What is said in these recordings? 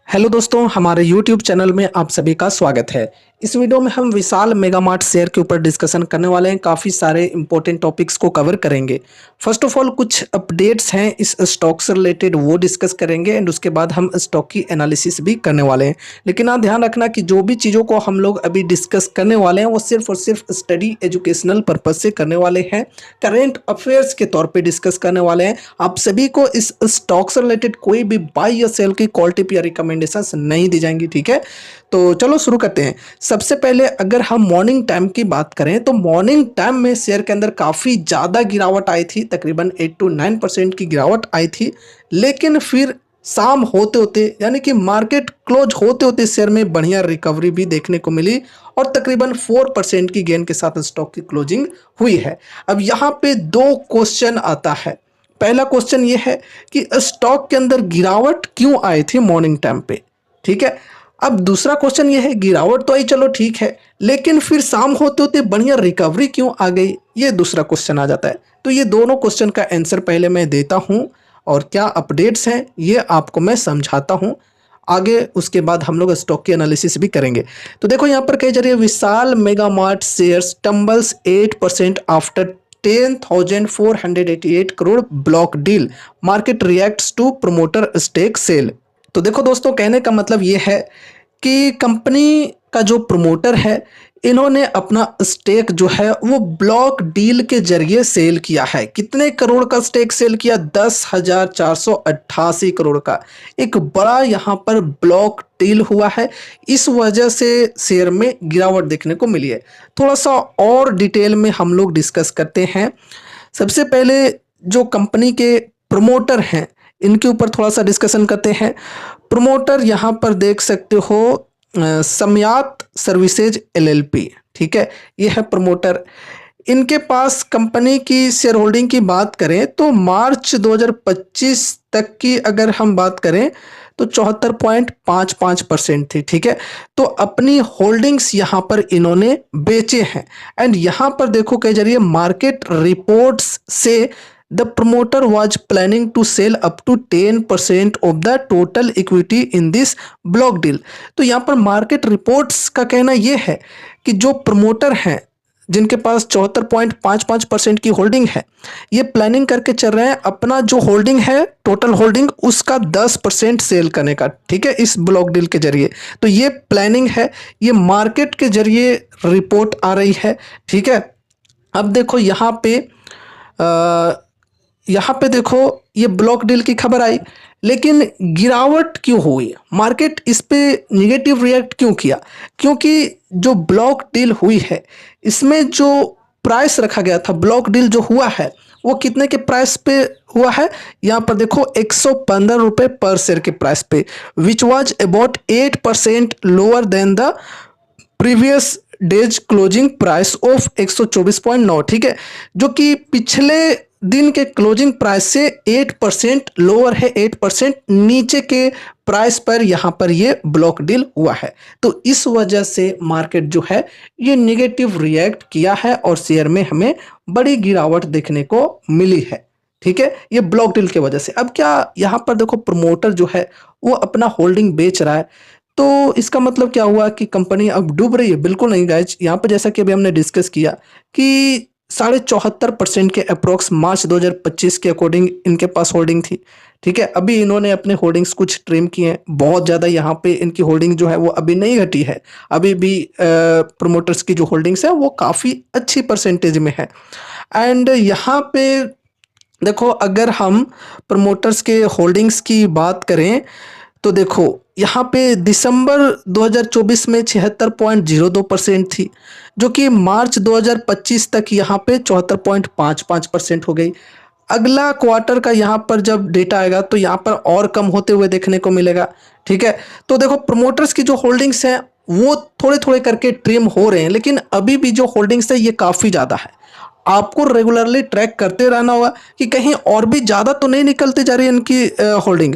Hello दोस्तों, हमारे YouTube channel में आप सभी का स्वागत है। इस वीडियो में हम विशाल मेगा मार्ट शेयर के ऊपर डिस्कशन करने वाले हैं। काफ़ी सारे इंपॉर्टेंट टॉपिक्स को कवर करेंगे। फर्स्ट ऑफ ऑल कुछ अपडेट्स हैं इस स्टॉक से रिलेटेड, वो डिस्कस करेंगे एंड उसके बाद हम स्टॉक की एनालिसिस भी करने वाले हैं। लेकिन आप ध्यान रखना कि जो भी चीज़ों को हम लोग अभी डिस्कस करने वाले हैं वो सिर्फ और सिर्फ स्टडी एजुकेशनल पर्पज से करने वाले हैं, करेंट अफेयर्स के तौर पे डिस्कस करने वाले हैं। आप सभी को इस स्टॉक से रिलेटेड कोई भी बाई या सेल की कॉल टिप या रिकमेंडेशंस नहीं दी जाएंगी, ठीक है। तो चलो शुरू करते हैं। सबसे पहले अगर हम मॉर्निंग टाइम की बात करें तो मॉर्निंग टाइम में शेयर के अंदर काफ़ी ज़्यादा गिरावट आई थी, तकरीबन 8 to 9% की गिरावट आई थी। लेकिन फिर शाम होते होते यानी कि मार्केट क्लोज होते होते शेयर में बढ़िया रिकवरी भी देखने को मिली और तकरीबन 4% की गेन के साथ स्टॉक की क्लोजिंग हुई है। अब यहाँ पे दो क्वेश्चन आता है। पहला क्वेश्चन ये है कि स्टॉक के अंदर गिरावट क्यों आई थी मॉर्निंग टाइम पे, ठीक है। अब दूसरा क्वेश्चन ये है, गिरावट तो आई चलो ठीक है, लेकिन फिर शाम होते होते बढ़िया रिकवरी क्यों आ गई, ये दूसरा क्वेश्चन आ जाता है। तो ये दोनों क्वेश्चन का आंसर पहले मैं देता हूँ और क्या अपडेट्स हैं ये आपको मैं समझाता हूँ आगे। उसके बाद हम लोग स्टॉक की एनालिसिस भी करेंगे। तो देखो यहाँ पर कही जा रही है, Vishal mega mart shares tumbles 8% after 10,488 crore block deal, market reacts to promoter stake sale. तो देखो दोस्तों, कहने का मतलब ये है कि कंपनी का जो प्रमोटर है इन्होंने अपना स्टेक जो है वो ब्लॉक डील के जरिए सेल किया है। कितने करोड़ का स्टेक सेल किया? 10,488 करोड़ का एक बड़ा यहाँ पर ब्लॉक डील हुआ है। इस वजह से शेयर में गिरावट देखने को मिली है। थोड़ा सा और डिटेल में हम लोग डिस्कस करते हैं। सबसे पहले जो कंपनी के प्रमोटर हैं इनके ऊपर थोड़ा सा डिस्कशन करते हैं। प्रमोटर यहाँ पर देख सकते हो, सम्यात सर्विसेज एलएलपी, ठीक है, ये है प्रमोटर। इनके पास कंपनी की शेयर होल्डिंग की बात करें तो मार्च 2025 तक की अगर हम बात करें तो 74.55% थी, ठीक है। तो अपनी होल्डिंग्स यहाँ पर इन्होंने बेचे हैं एंड यहाँ पर देखो कही जा रही है, मार्केट रिपोर्ट्स से the promoter was planning to sell up to 10% of the total equity in this block deal. तो यहाँ पर मार्केट रिपोर्ट्स का कहना यह है कि जो प्रमोटर हैं जिनके पास 74.55% की होल्डिंग है, ये प्लानिंग करके चल रहे हैं अपना जो होल्डिंग है टोटल होल्डिंग उसका 10% सेल करने का, ठीक है, इस ब्लॉक डील के जरिए। तो ये प्लानिंग है, ये मार्केट के जरिए रिपोर्ट आ रही है, ठीक है। अब देखो यहाँ पे देखो ये ब्लॉक डील की खबर आई, लेकिन गिरावट क्यों हुई? मार्केट इस पे निगेटिव रिएक्ट क्यों किया? क्योंकि जो ब्लॉक डील हुई है इसमें जो प्राइस रखा गया था, ब्लॉक डील जो हुआ है वो कितने के प्राइस पे हुआ है? यहाँ पर देखो 115 रुपये पर शेयर के प्राइस पे, which was about 8% lower than the previous days closing price of 124.9, ठीक है, जो कि पिछले दिन के क्लोजिंग प्राइस से 8% लोअर है, 8% नीचे के प्राइस पर यहाँ पर ये ब्लॉक डील हुआ है। तो इस वजह से मार्केट जो है ये निगेटिव रिएक्ट किया है और शेयर में हमें बड़ी गिरावट देखने को मिली है, ठीक है, ये ब्लॉक डील की वजह से। अब क्या यहाँ पर देखो, प्रमोटर जो है वो अपना होल्डिंग बेच रहा है, तो इसका मतलब क्या हुआ कि कंपनी अब डूब रही है? बिल्कुल नहीं गाइज। यहाँ पर जैसा कि अभी हमने डिस्कस किया कि 74.5% के अप्रोक्स मार्च 2025 के अकॉर्डिंग इनके पास होल्डिंग थी, ठीक है। अभी इन्होंने अपने होल्डिंग्स कुछ ट्रिम किए हैं, बहुत ज़्यादा यहाँ पे इनकी होल्डिंग जो है वो अभी नहीं घटी है। अभी भी प्रोमोटर्स की जो होल्डिंग्स है वो काफ़ी अच्छी परसेंटेज में है। एंड यहाँ पे देखो, अगर हम प्रमोटर्स के होल्डिंग्स की बात करें तो देखो यहाँ पे दिसंबर 2024 में 76.02% थी, जो कि मार्च 2025 तक यहाँ पे 74.55% हो गई। अगला क्वार्टर का यहाँ पर जब डेटा आएगा तो यहाँ पर और कम होते हुए देखने को मिलेगा, ठीक है। तो देखो, प्रमोटर्स की जो होल्डिंग्स हैं वो थोड़े थोड़े करके ट्रिम हो रहे हैं, लेकिन अभी भी जो होल्डिंग्स है ये काफ़ी ज़्यादा है। आपको रेगुलरली ट्रैक करते रहना होगा कि कहीं और भी ज़्यादा तो नहीं निकलती जा रही है इनकी होल्डिंग।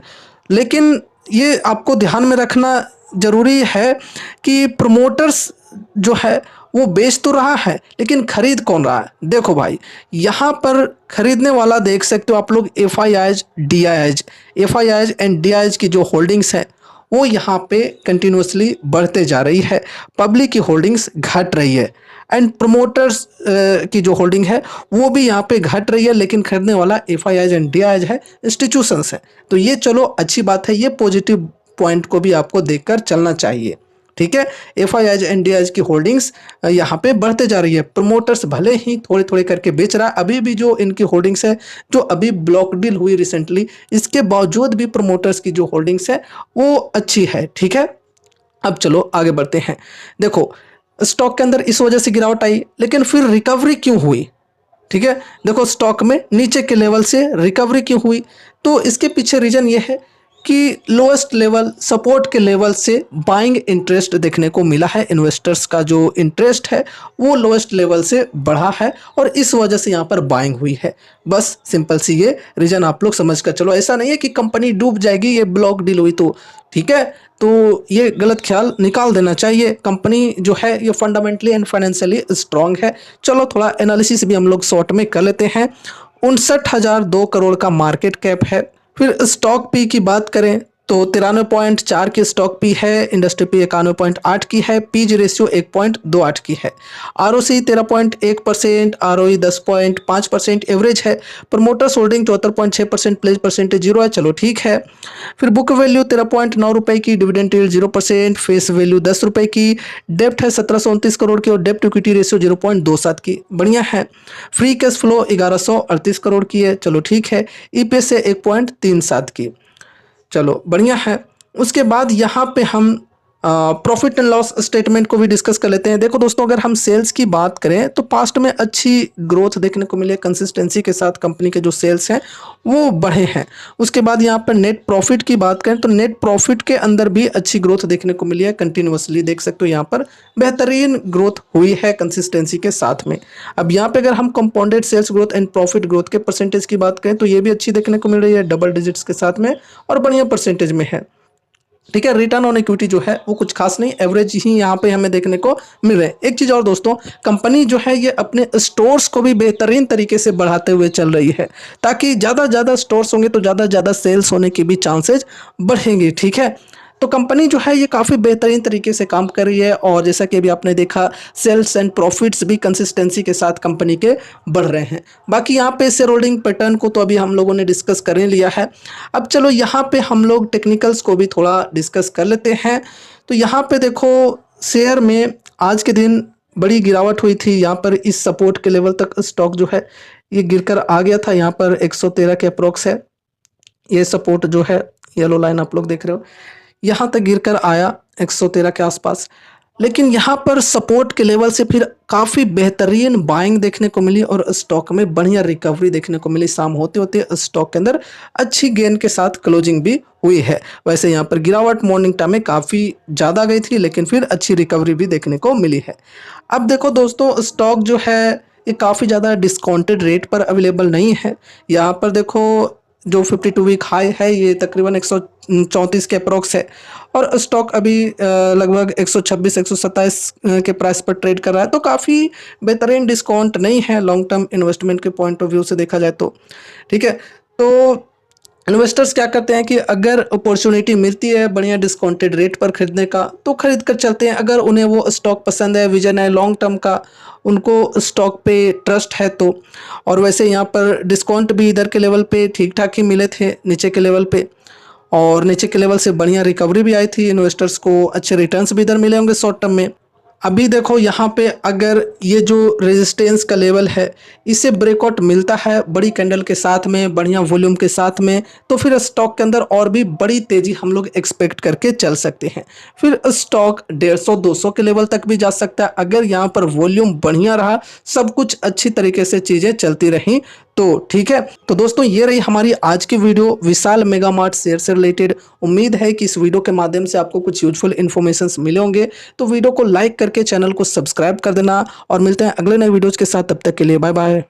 लेकिन ये आपको ध्यान में रखना ज़रूरी है कि प्रमोटर्स जो है वो बेच तो रहा है, लेकिन खरीद कौन रहा है? देखो भाई, यहाँ पर खरीदने वाला देख सकते हो आप लोग, F I eyes and D eyes की जो होल्डिंग्स हैं वो यहाँ पे कंटिन्यूसली बढ़ते जा रही है, पब्लिक की होल्डिंग्स घट रही है एंड प्रोमोटर्स की जो होल्डिंग है वो भी यहाँ पे घट रही है, लेकिन खरीदने वाला एफआईआईज एंड डीआईज है, इंस्टीट्यूशंस है। तो ये चलो अच्छी बात है, ये पॉजिटिव पॉइंट को भी आपको देखकर चलना चाहिए। ठीक है, एफआईआईज एंड डीआईज की होल्डिंग्स यहाँ पे बढ़ते जा रही है, प्रमोटर्स भले ही थोड़े थोड़े करके बेच रहा है, अभी भी जो इनकी होल्डिंग्स है जो अभी ब्लॉक डील हुई रिसेंटली, इसके बावजूद भी प्रमोटर्स की जो होल्डिंग्स है वो अच्छी है। ठीक है, अब चलो आगे बढ़ते हैं। देखो स्टॉक के अंदर इस वजह से गिरावट आई, लेकिन फिर रिकवरी क्यों हुई? ठीक है, देखो स्टॉक में नीचे के लेवल से रिकवरी क्यों हुई, तो इसके पीछे रीजन ये है कि लोएस्ट लेवल सपोर्ट के लेवल से बाइंग इंटरेस्ट देखने को मिला है। इन्वेस्टर्स का जो इंटरेस्ट है वो लोएस्ट लेवल से बढ़ा है और इस वजह से यहाँ पर बाइंग हुई है। बस सिंपल सी ये रीजन आप लोग समझ कर चलो। ऐसा नहीं है कि कंपनी डूब जाएगी ये ब्लॉक डील हुई तो, ठीक है, तो ये गलत ख्याल निकाल देना चाहिए। कंपनी जो है ये फंडामेंटली एंड फाइनेंशियली स्ट्रांग है। चलो थोड़ा एनालिसिस भी हम लोग शॉर्ट में कर लेते हैं। 59,002 करोड़ का मार्केट कैप है। फिर स्टॉक पी की बात करें तो 93.4 की स्टॉक पी है, इंडस्ट्री पी 91.8 की है, पीज रेशियो 1.28 की है, आरओसी 13.1%, आरओई 10.5% एवरेज है, प्रमोटर्स होल्डिंग 74.6%, प्लेज परसेंटेज 0 है। चलो ठीक है। फिर बुक वैल्यू 13.9 रुपए की, डिविडेंड यील्ड 0%, फेस वैल्यू 10 रुपए की, डेप्ट है 1729 करोड़ की और डेप्ट इक्विटी रेशियो 0.27 की, बढ़िया है। फ्री कैश फ्लो 1138 करोड़ की है। चलो ठीक है। ईपीएस है 1.37 की, चलो बढ़िया है। उसके बाद यहाँ पे हम प्रॉफिट एंड लॉस स्टेटमेंट को भी डिस्कस कर लेते हैं। देखो दोस्तों, अगर हम सेल्स की बात करें तो पास्ट में अच्छी ग्रोथ देखने को मिली है, कंसिस्टेंसी के साथ कंपनी के जो सेल्स हैं वो बढ़े हैं। उसके बाद यहाँ पर नेट प्रॉफिट की बात करें तो नेट प्रॉफिट के अंदर भी अच्छी ग्रोथ देखने को मिली है, कंटिन्यूअसली देख सकते हो यहाँ पर बेहतरीन ग्रोथ हुई है कंसिस्टेंसी के साथ में। अब यहाँ पे अगर हम compounded sales growth and profit growth के परसेंटेज की बात करें तो ये भी अच्छी देखने को मिल रही है, डबल डिजिट्स के साथ में और बढ़िया परसेंटेज में है। ठीक है, रिटर्न ऑन इक्विटी जो है वो कुछ खास नहीं, एवरेज ही यहाँ पे हमें देखने को मिल रहे हैं। एक चीज़ और दोस्तों, कंपनी जो है ये अपने स्टोर्स को भी बेहतरीन तरीके से बढ़ाते हुए चल रही है, ताकि ज़्यादा स्टोर्स होंगे तो ज़्यादा सेल्स होने की भी चांसेज बढ़ेंगे। ठीक है, तो कंपनी जो है ये काफ़ी बेहतरीन तरीके से काम कर रही है और जैसा कि अभी आपने देखा सेल्स एंड प्रॉफिट्स भी कंसिस्टेंसी के साथ कंपनी के बढ़ रहे हैं। बाकी यहाँ पे शेयर होल्डिंग पैटर्न को तो अभी हम लोगों ने डिस्कस कर ही लिया है। अब चलो यहाँ पे हम लोग टेक्निकल्स को भी थोड़ा डिस्कस कर लेते हैं। तो यहाँ पे देखो शेयर में आज के दिन बड़ी गिरावट हुई थी, यहाँ पर इस सपोर्ट के लेवल तक स्टॉक जो है ये गिरकर आ गया था। यहाँ पर 113 के अप्रोक्स है ये सपोर्ट जो है, येलो लाइन आप लोग देख रहे हो, यहाँ तक गिरकर आया 113 के आसपास। लेकिन यहाँ पर सपोर्ट के लेवल से फिर काफ़ी बेहतरीन बाइंग देखने को मिली और स्टॉक में बढ़िया रिकवरी देखने को मिली। शाम होते होते स्टॉक के अंदर अच्छी गेन के साथ क्लोजिंग भी हुई है। वैसे यहाँ पर गिरावट मॉर्निंग टाइम में काफ़ी ज़्यादा गई थी, लेकिन फिर अच्छी रिकवरी भी देखने को मिली है। अब देखो दोस्तों, स्टॉक जो है ये काफ़ी ज़्यादा डिस्काउंटेड रेट पर अवेलेबल नहीं है। यहाँ पर देखो जो 52 वीक हाई है ये तकरीबन 134 के अप्रोक्स है और स्टॉक अभी लगभग 126-127 के प्राइस पर ट्रेड कर रहा है। तो काफ़ी बेहतरीन डिस्काउंट नहीं है लॉन्ग टर्म इन्वेस्टमेंट के पॉइंट ऑफ व्यू से देखा जाए तो। ठीक है, तो इन्वेस्टर्स क्या करते हैं कि अगर अपॉर्चुनिटी मिलती है बढ़िया डिस्काउंटेड रेट पर खरीदने का तो खरीद कर चलते हैं। अगर उन्हें वो स्टॉक पसंद है, विजन है लॉन्ग टर्म का, उनको स्टॉक पे ट्रस्ट है तो। और वैसे यहाँ पर डिस्काउंट भी इधर के लेवल पे ठीक ठाक ही मिले थे नीचे के लेवल पे, और नीचे के लेवल से बढ़िया रिकवरी भी आई थी। इन्वेस्टर्स को अच्छे रिटर्न्स भी इधर मिले होंगे शॉर्ट टर्म में। अभी देखो यहाँ पे अगर ये जो रेजिस्टेंस का लेवल है इसे ब्रेकआउट मिलता है बड़ी कैंडल के साथ में, बढ़िया वॉल्यूम के साथ में, तो फिर स्टॉक के अंदर और भी बड़ी तेजी हम लोग एक्सपेक्ट करके चल सकते हैं। फिर स्टॉक 150-200 के लेवल तक भी जा सकता है अगर यहाँ पर वॉल्यूम बढ़िया रहा, सब कुछ अच्छी तरीके से चीज़ें चलती रहीं तो। ठीक है, तो दोस्तों ये रही हमारी आज की वीडियो विशाल मेगा मार्ट शेयर से रिलेटेड। उम्मीद है कि इस वीडियो के माध्यम से आपको कुछ यूजफुल इन्फॉर्मेशन मिले होंगे। तो वीडियो को लाइक करके चैनल को सब्सक्राइब कर देना और मिलते हैं अगले नए वीडियोज के साथ। तब तक के लिए बाय बाय।